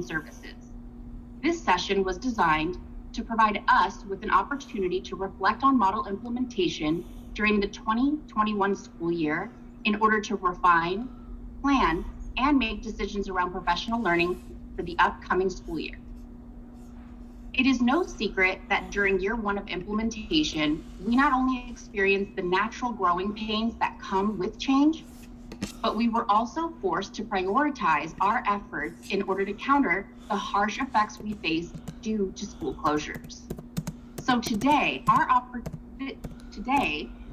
services. This session was designed to provide us with an opportunity to reflect on model implementation during the 2021 school year in order to refine, plan, and make decisions around professional learning for the upcoming school year. It is no secret that during year one of implementation, we not only experienced the natural growing pains that come with change, but we were also forced to prioritize our efforts in order to counter the harsh effects we faced due to school closures. So today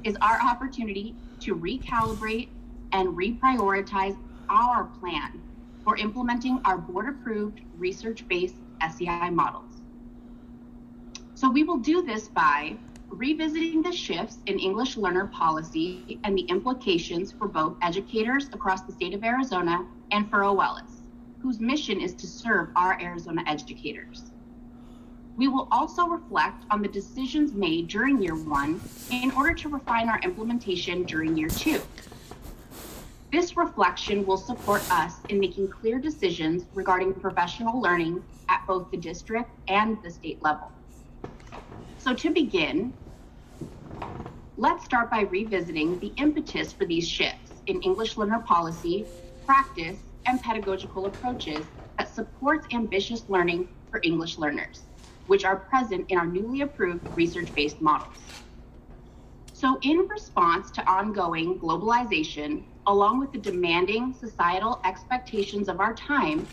is our opportunity to recalibrate and reprioritize our plan for implementing our board-approved research-based SEI models. So we will do this by revisiting the shifts in English learner policy and the implications for both educators across the state of Arizona and for OLS, whose mission is to serve our Arizona educators. We will also reflect on the decisions made during year one in order to refine our implementation during year two. This reflection will support us in making clear decisions regarding professional learning at both the district and the state level. So to begin, let's start by revisiting the impetus for these shifts in English learner policy, practice, and pedagogical approaches that supports ambitious learning for English learners, which are present in our newly approved research-based models. So in response to ongoing globalization, along with the demanding societal expectations of our time,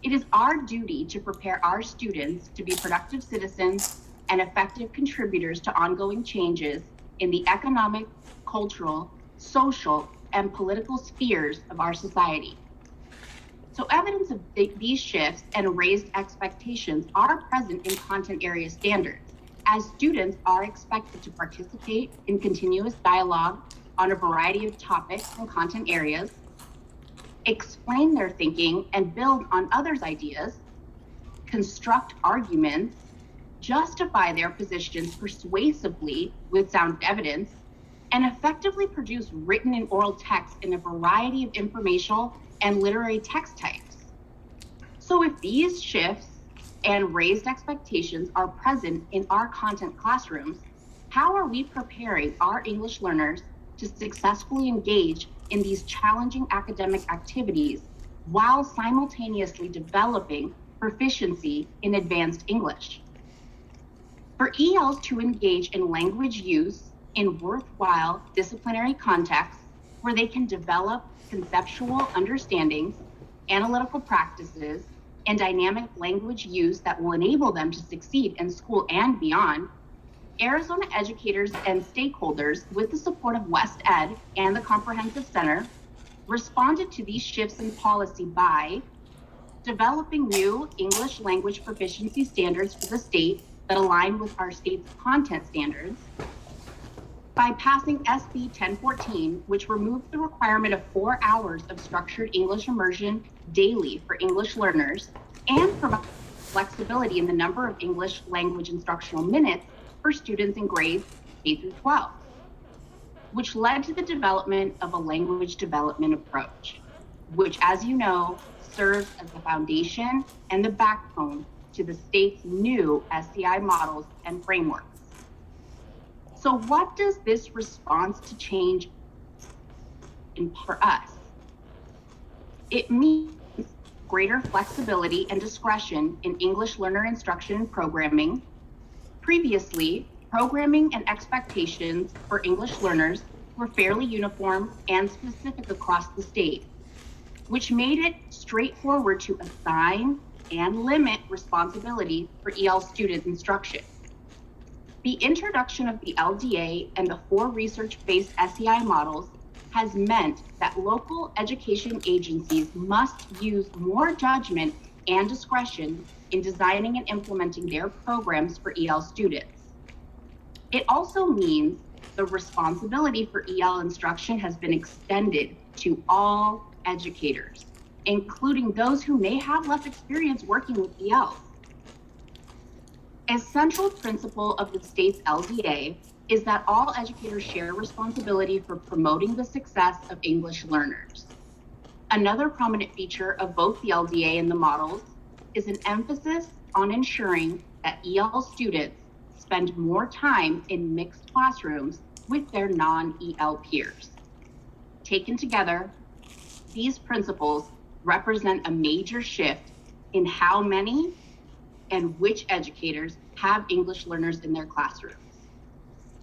it is our duty to prepare our students to be productive citizens and effective contributors to ongoing changes in the economic, cultural, social, and political spheres of our society. So evidence of these shifts and raised expectations are present in content area standards, as students are expected to participate in continuous dialogue on a variety of topics and content areas, explain their thinking and build on others' ideas, construct arguments, justify their positions persuasively with sound evidence, and effectively produce written and oral text in a variety of informational and literary text types. So if these shifts and raised expectations are present in our content classrooms, how are we preparing our English learners to successfully engage in these challenging academic activities while simultaneously developing proficiency in advanced English? For ELs to engage in language use in worthwhile disciplinary contexts where they can develop conceptual understandings, analytical practices, and dynamic language use that will enable them to succeed in school and beyond, Arizona educators and stakeholders, with the support of West Ed and the Comprehensive Center, responded to these shifts in policy by developing new English language proficiency standards for the state that align with our state's content standards, by passing SB 1014, which removed the requirement of 4 hours of structured English immersion daily for English learners and provide flexibility in the number of English language instructional minutes for students in grades K through 12, which led to the development of a language development approach, which, as you know, serves as the foundation and the backbone to the state's new SEI models and frameworks. So what does this response to change mean for us? It means greater flexibility and discretion in English learner instruction and programming. Previously, programming and expectations for English learners were fairly uniform and specific across the state, which made it straightforward to assign and limit responsibility for EL student instruction. The introduction of the LDA and the 4 research-based SEI models has meant that local education agencies must use more judgment and discretion in designing and implementing their programs for EL students. It also means the responsibility for EL instruction has been extended to all educators, including those who may have less experience working with ELs. A central principle of the state's LDA is that all educators share responsibility for promoting the success of English learners. Another prominent feature of both the LDA and the models is an emphasis on ensuring that EL students spend more time in mixed classrooms with their non-EL peers. Taken together, these principles represent a major shift in how many and which educators have English learners in their classrooms.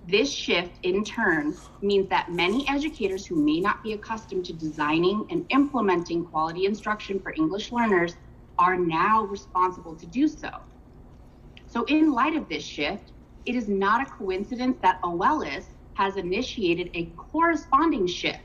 This shift, in turn, means that many educators who may not be accustomed to designing and implementing quality instruction for English learners are now responsible to do so. So in light of this shift, it is not a coincidence that OLS has initiated a corresponding shift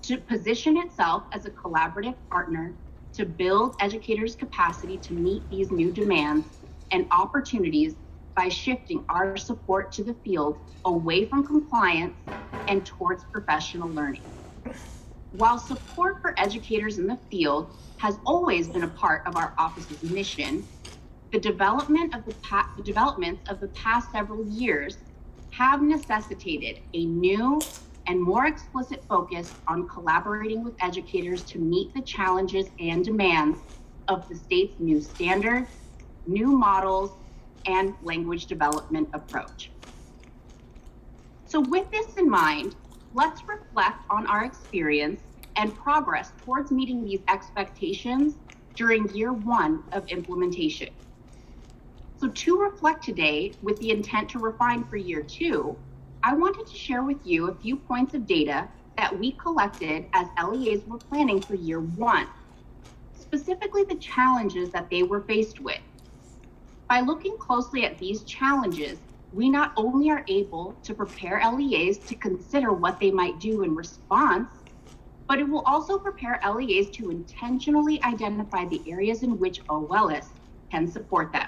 to position itself as a collaborative partner to build educators' capacity to meet these new demands and opportunities by shifting our support to the field away from compliance and towards professional learning. While support for educators in the field has always been a part of our office's mission, the developments of the past several years have necessitated a new and more explicit focus on collaborating with educators to meet the challenges and demands of the state's new standards, new models, and language development approach. So with this in mind, let's reflect on our experience and progress towards meeting these expectations during year one of implementation. So to reflect today with the intent to refine for year two, I wanted to share with you a few points of data that we collected as LEAs were planning for year one, specifically the challenges that they were faced with. By looking closely at these challenges, we not only are able to prepare LEAs to consider what they might do in response, but it will also prepare LEAs to intentionally identify the areas in which OLS can support them.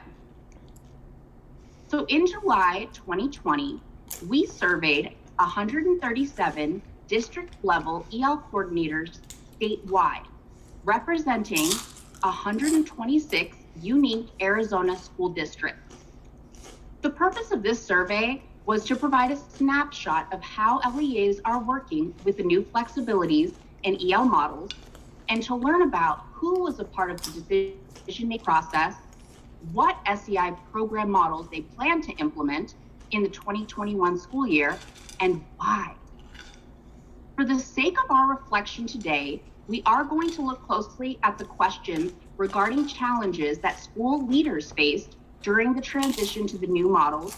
So in July 2020, we surveyed 137 district-level EL coordinators statewide, representing 126 unique Arizona school districts. The purpose of this survey was to provide a snapshot of how LEAs are working with the new flexibilities in EL models and to learn about who was a part of the decision-making process, what SEI program models they plan to implement in the 2021 school year, and why. For the sake of our reflection today, we are going to look closely at the questions regarding challenges that school leaders faced during the transition to the new models,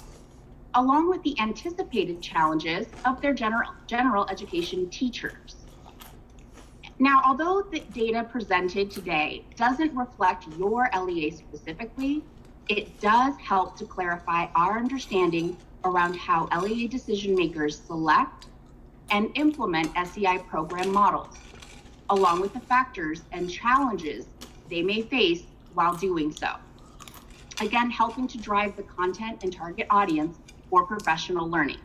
along with the anticipated challenges of their general education teachers. Now, although the data presented today doesn't reflect your LEA specifically, it does help to clarify our understanding around how LEA decision makers select and implement SEI program models, along with the factors and challenges they may face while doing so. Again, helping to drive the content and target audience for professional learning.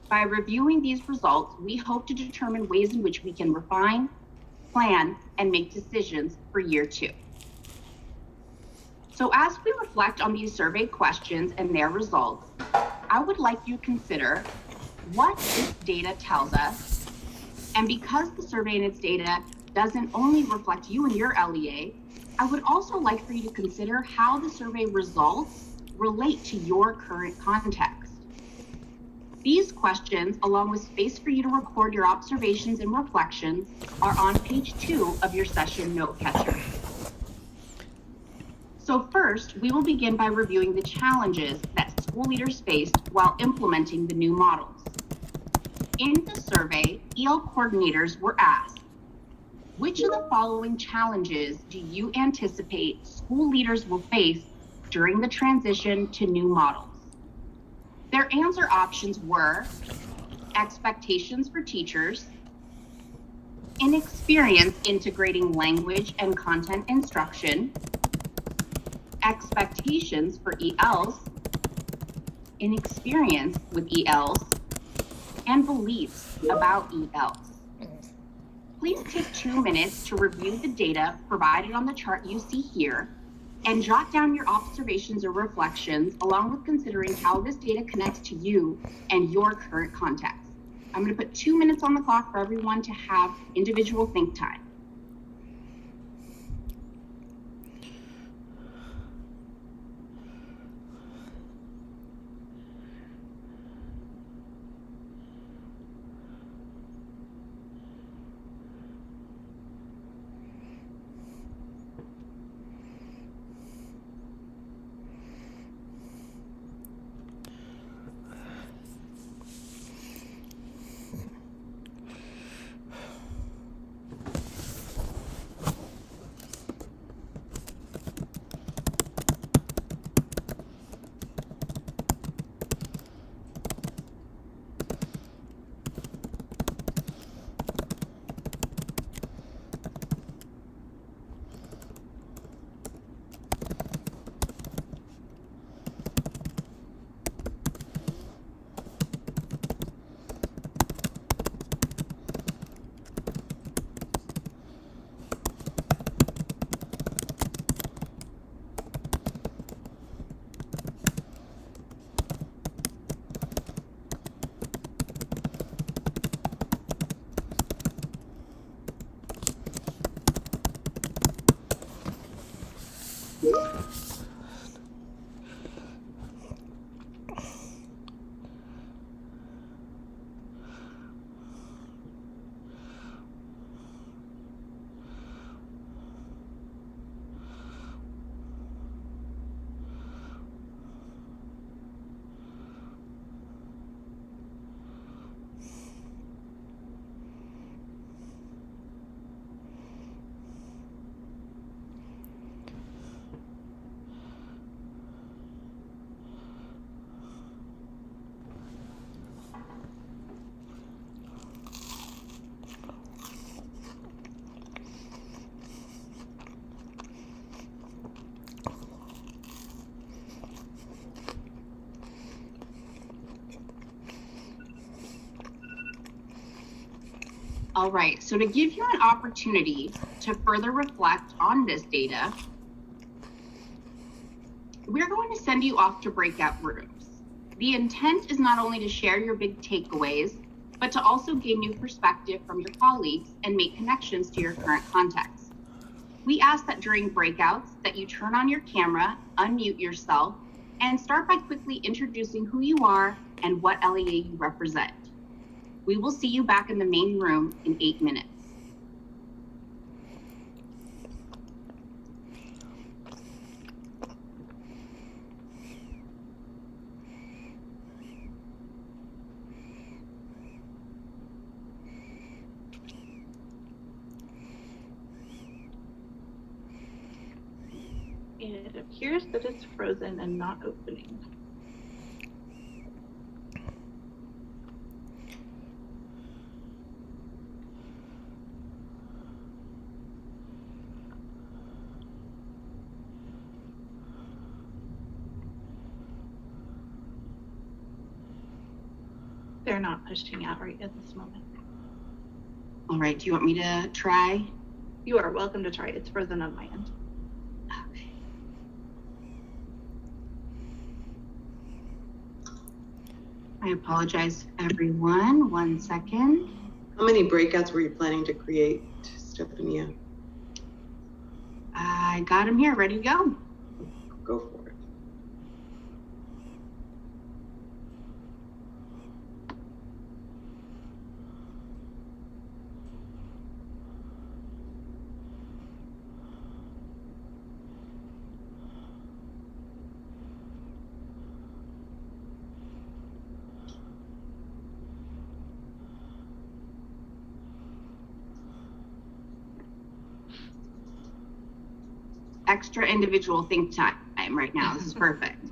By reviewing these results, we hope to determine ways in which we can refine, plan, and make decisions for year two. So as we reflect on these survey questions and their results, I would like you to consider what this data tells us. And because the survey and its data doesn't only reflect you and your LEA, I would also like for you to consider how the survey results relate to your current context. These questions, along with space for you to record your observations and reflections, are on page 2 of your session note catcher. So first, we will begin by reviewing the challenges that school leaders faced while implementing the new models. In the survey, EL coordinators were asked, which of the following challenges do you anticipate school leaders will face during the transition to new models? Their answer options were expectations for teachers, inexperience integrating language and content instruction, expectations for ELs, inexperience with ELs, and beliefs about ELs. Please take 2 minutes to review the data provided on the chart you see here and jot down your observations or reflections along with considering how this data connects to you and your current context. I'm going to put 2 minutes on the clock for everyone to have individual think time. All right, so to give you an opportunity to further reflect on this data, we're going to send you off to breakout rooms. The intent is not only to share your big takeaways, but to also gain new perspective from your colleagues and make connections to your current context. We ask that during breakouts that you turn on your camera, unmute yourself, and start by quickly introducing who you are and what LEA you represent. We will see you back in the main room in 8 minutes. It appears that it's frozen and not opening. They're not pushing out right at this moment. All right, do you want me to try? You are welcome to try. It's frozen on my end. Okay. I apologize, everyone. 1 second. How many breakouts were you planning to create, Stephania? I got him here, ready to go. Go for it. Extra individual think time right now. This is perfect.